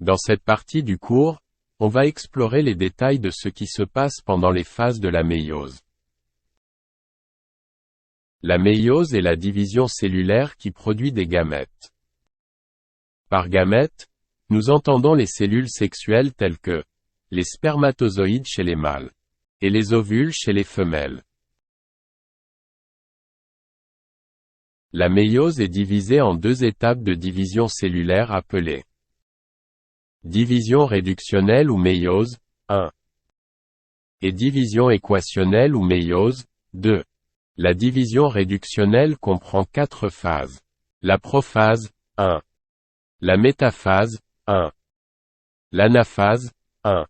Dans cette partie du cours, on va explorer les détails de ce qui se passe pendant les phases de la méiose. La méiose est la division cellulaire qui produit des gamètes. Par gamètes, nous entendons les cellules sexuelles telles que les spermatozoïdes chez les mâles et les ovules chez les femelles. La méiose est divisée en deux étapes de division cellulaire appelées division réductionnelle ou méiose, 1. Et division équationnelle ou méiose, 2. La division réductionnelle comprend 4 phases. La prophase, 1. La métaphase, 1. L'anaphase, 1.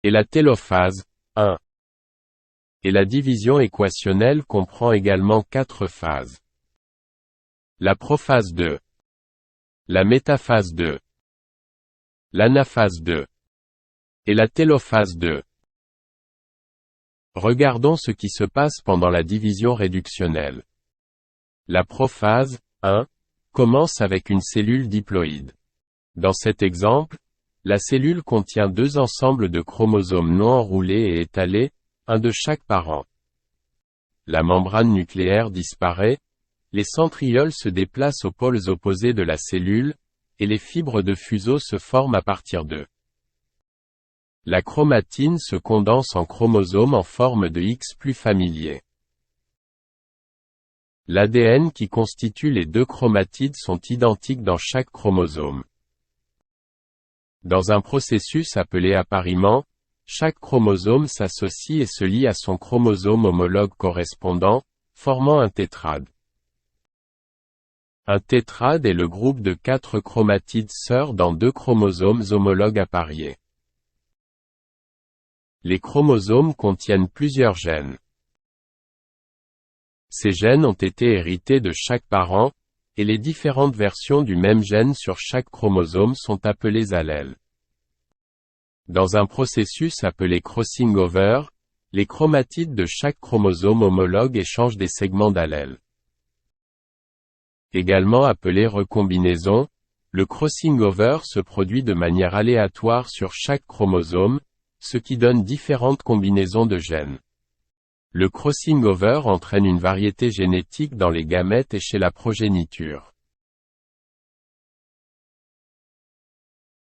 Et la télophase, 1. Et la division équationnelle comprend également 4 phases. La prophase 2. La métaphase 2. L'anaphase 2. Et la télophase 2. Regardons ce qui se passe pendant la division réductionnelle. La prophase, 1, commence avec une cellule diploïde. Dans cet exemple, la cellule contient 2 ensembles de chromosomes non enroulés et étalés, un de chaque parent. La membrane nucléaire disparaît, les centrioles se déplacent aux pôles opposés de la cellule, et les fibres de fuseau se forment à partir d'eux. La chromatine se condense en chromosomes en forme de X plus familiers. L'ADN qui constitue les deux chromatides sont identiques dans chaque chromosome. Dans un processus appelé appariement, chaque chromosome s'associe et se lie à son chromosome homologue correspondant, formant un tétrade. Un tétrade est le groupe de 4 chromatides sœurs dans 2 chromosomes homologues appariés. Les chromosomes contiennent plusieurs gènes. Ces gènes ont été hérités de chaque parent, et les différentes versions du même gène sur chaque chromosome sont appelées allèles. Dans un processus appelé crossing over, les chromatides de chaque chromosome homologue échangent des segments d'allèles. Également appelé recombinaison, le crossing over se produit de manière aléatoire sur chaque chromosome, ce qui donne différentes combinaisons de gènes. Le crossing over entraîne une variété génétique dans les gamètes et chez la progéniture.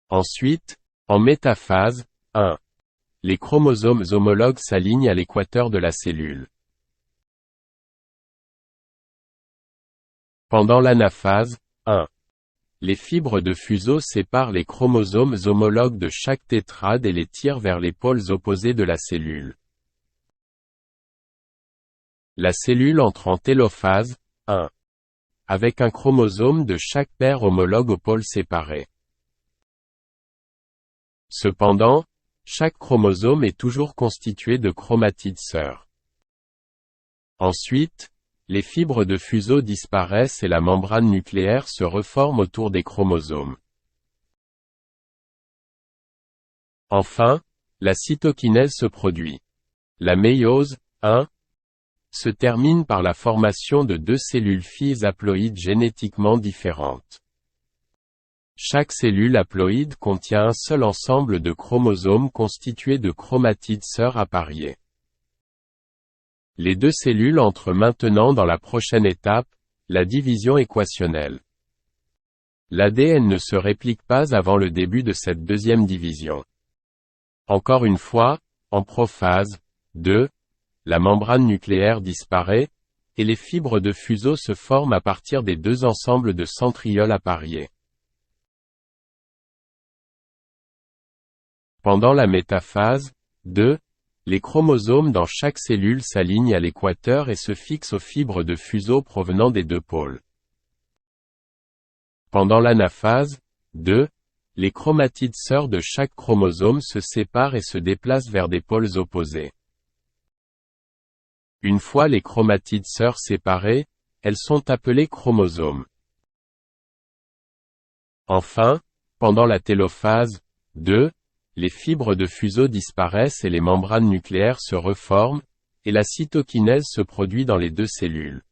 Ensuite, en métaphase, 1. Les chromosomes homologues s'alignent à l'équateur de la cellule. Pendant l'anaphase, 1. Les fibres de fuseau séparent les chromosomes homologues de chaque tétrade et les tirent vers les pôles opposés de la cellule. La cellule entre en télophase, 1. Avec un chromosome de chaque paire homologue aux pôles séparés. Cependant, chaque chromosome est toujours constitué de chromatides sœurs. Ensuite, les fibres de fuseau disparaissent et la membrane nucléaire se reforme autour des chromosomes. Enfin, la cytokinèse se produit. La méiose, 1, se termine par la formation de 2 cellules filles haploïdes génétiquement différentes. Chaque cellule haploïde contient un seul ensemble de chromosomes constitués de chromatides sœurs appariées. Les 2 cellules entrent maintenant dans la prochaine étape, la division équationnelle. L'ADN ne se réplique pas avant le début de cette deuxième division. Encore une fois, en prophase, 2, la membrane nucléaire disparaît, et les fibres de fuseau se forment à partir des 2 ensembles de centrioles appariés. Pendant la métaphase, 2, les chromosomes dans chaque cellule s'alignent à l'équateur et se fixent aux fibres de fuseau provenant des 2 pôles. Pendant l'anaphase, 2, les chromatides sœurs de chaque chromosome se séparent et se déplacent vers des pôles opposés. Une fois les chromatides sœurs séparées, elles sont appelées chromosomes. Enfin, pendant la télophase, 2, les fibres de fuseau disparaissent et les membranes nucléaires se reforment, et la cytokinèse se produit dans les 2 cellules.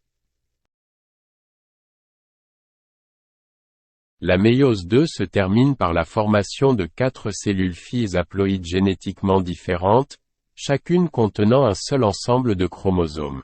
La méiose 2 se termine par la formation de 4 cellules filles haploïdes génétiquement différentes, chacune contenant un seul ensemble de chromosomes.